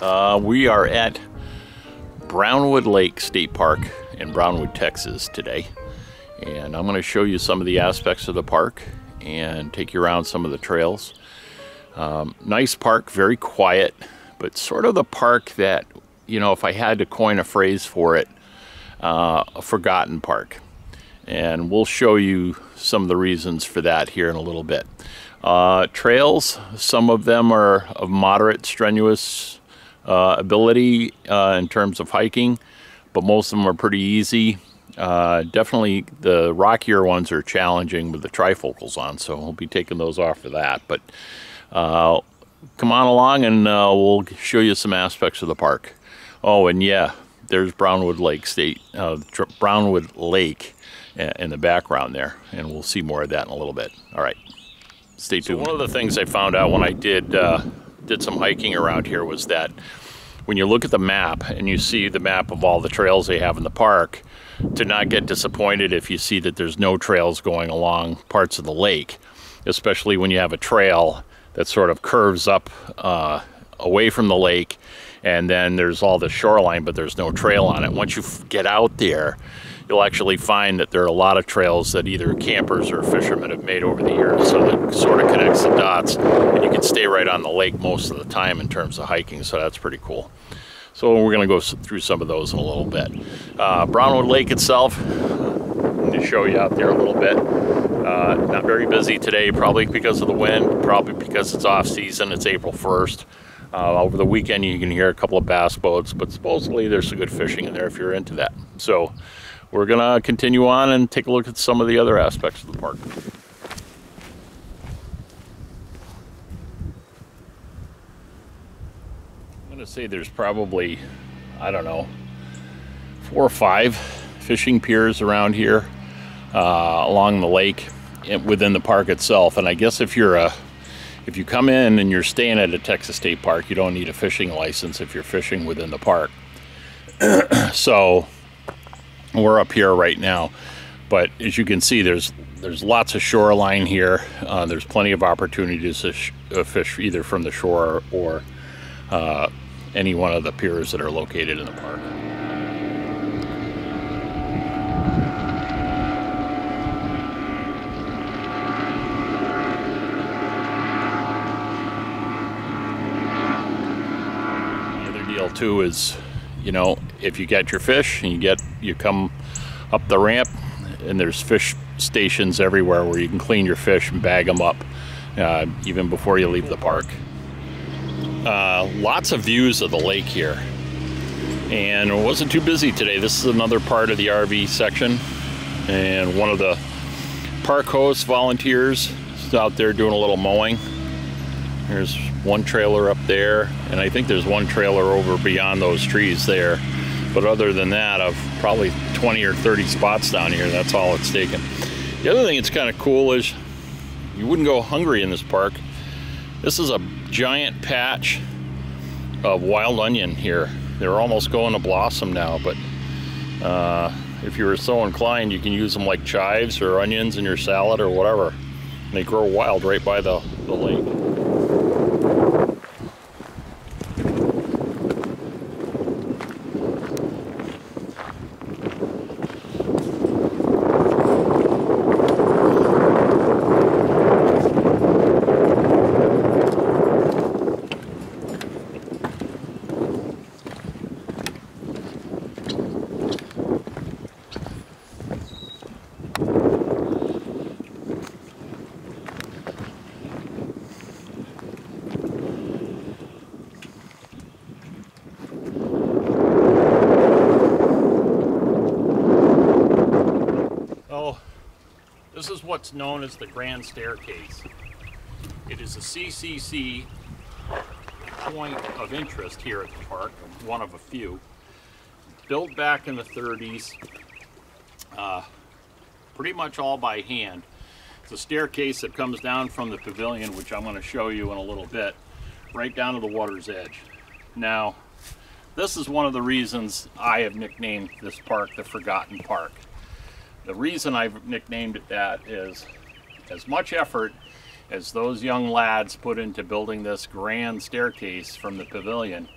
We are at Brownwood Lake State Park in Brownwood, Texas today. And I'm going to show you some of the aspects of the park and take you around some of the trails. Nice park, very quiet, but sort of the park that, you know, if I had to coin a phrase for it, a forgotten park. And we'll show you some of the reasons for that here in a little bit. Trails, some of them are of moderate strenuous ability in terms of hiking, but most of them are pretty easy. Definitely the rockier ones are challenging with the trifocals on, so we'll be taking those off for that. But come on along and we'll show you some aspects of the park. Oh, and yeah, there's Brownwood Lake Brownwood Lake in the background there, and we'll see more of that in a little bit. All right, stay tuned. So one of the things I found out when I did some hiking around here was that when you look at the map and you see the map of all the trails they have in the park, to not get disappointed if you see that there's no trails going along parts of the lake, especially when you have a trail that sort of curves up away from the lake, and then there's all the shoreline, but there's no trail on it. Once you get out there, you'll actually find that there are a lot of trails that either campers or fishermen have made over the years, so that sort of connects the dots, and you can stay right on the lake most of the time in terms of hiking, so that's pretty cool. So we're going to go through some of those in a little bit. Brownwood Lake itself, to show you out there a little bit. Not very busy today, probably because of the wind, probably because it's off season. It's April 1st. Over the weekend you can hear a couple of bass boats, but supposedly there's some good fishing in there if you're into that. So we're going to continue on and take a look at some of the other aspects of the park. I'm going to say there's probably, I don't know, 4 or 5 fishing piers around here along the lake and within the park itself. And I guess if you come in and you're staying at a Texas State Park, you don't need a fishing license if you're fishing within the park. So we're up here right now, but as you can see, there's lots of shoreline here. There's plenty of opportunities to fish either from the shore or any one of the piers that are located in the park. The other deal too is, you know, if you get your fish and you come up the ramp, and there's fish stations everywhere where you can clean your fish and bag them up even before you leave the park. Lots of views of the lake here, and it wasn't too busy today. This is another part of the RV section, and one of the park hosts volunteers is out there doing a little mowing. There's one trailer up there, and I think there's one trailer over beyond those trees there. But other than that, of probably 20 or 30 spots down here, that's all it's taken. The other thing that's kind of cool is you wouldn't go hungry in this park. This is a giant patch of wild onion here. They're almost going to blossom now, but if you were so inclined, you can use them like chives or onions in your salad or whatever. And they grow wild right by the lake. This is what's known as the Grand Staircase. It is a CCC point of interest here at the park, one of a few. Built back in the 30s, pretty much all by hand. It's a staircase that comes down from the pavilion, which I'm going to show you in a little bit, right down to the water's edge. Now, this is one of the reasons I have nicknamed this park the Forgotten Park. The reason I've nicknamed it that is as much effort as those young lads put into building this grand staircase from the pavilion,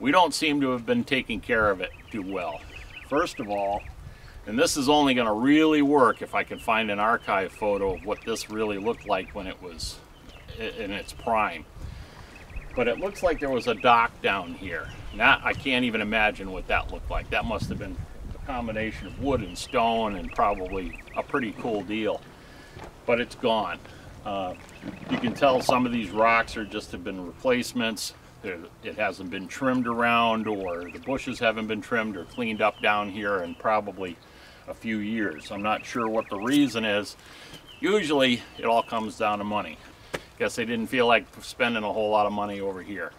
we don't seem to have been taking care of it too well. First of all, and this is only going to really work if I can find an archive photo of what this really looked like when it was in its prime. But it looks like there was a dock down here. Now, I can't even imagine what that looked like. That must have been a combination of wood and stone and probably a pretty cool deal. But it's gone. You can tell some of these rocks are just have been replacements. It hasn't been trimmed around, or the bushes haven't been trimmed or cleaned up down here in probably a few years. I'm not sure what the reason is. Usually it all comes down to money. Guess they didn't feel like spending a whole lot of money over here.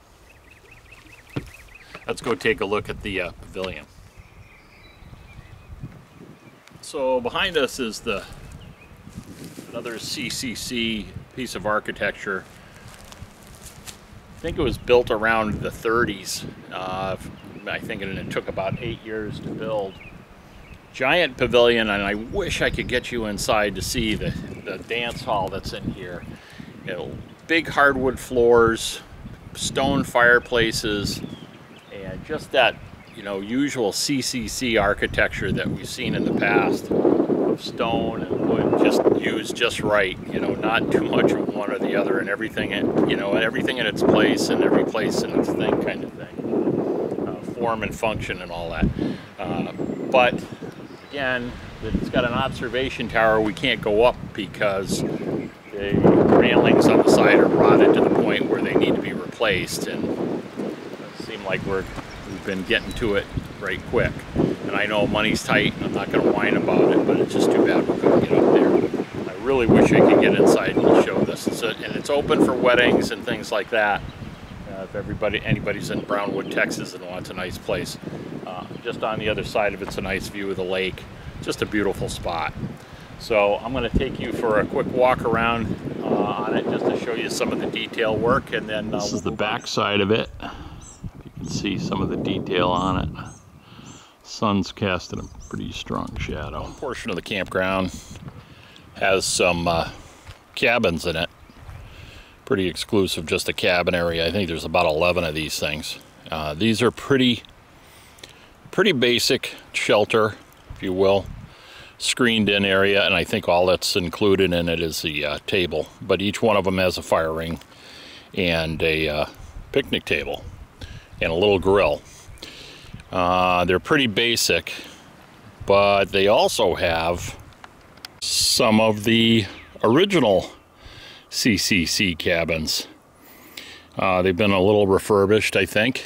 Let's go take a look at the pavilion. So behind us is another CCC piece of architecture. I think it was built around the 30s. I think it took about 8 years to build. Giant pavilion, and I wish I could get you inside to see the dance hall that's in here. You know, big hardwood floors, stone fireplaces, and just that, you know, usual CCC architecture that we've seen in the past of stone and wood, just used just right. You know, not too much of one or the other, and everything, you know, everything in its place and every place in its thing, kind of thing, form and function and all that. But again, it's got an observation tower. We can't go up because the railings on the side are rotted to the point where they need to be replaced, and it seems like we've been getting to it right quick. And I know money's tight, and I'm not going to whine about it, but it's just too bad we couldn't get up there. I really wish I could get inside and show this. And it's open for weddings and things like that. If anybody's in Brownwood, Texas and wants a nice place. Just on the other side of it's a nice view of the lake. Just a beautiful spot. So I'm going to take you for a quick walk around on it just to show you some of the detail work, and then this is the back side of it. You can see some of the detail on it. Sun's casting a pretty strong shadow. One portion of the campground has some cabins in it. Pretty exclusive, just a cabin area. I think there's about 11 of these things. These are pretty basic shelter, if you will. Screened in area, and I think all that's included in it is the table, but each one of them has a fire ring and a picnic table and a little grill. They're pretty basic, but they also have some of the original CCC cabins. They've been a little refurbished, I think.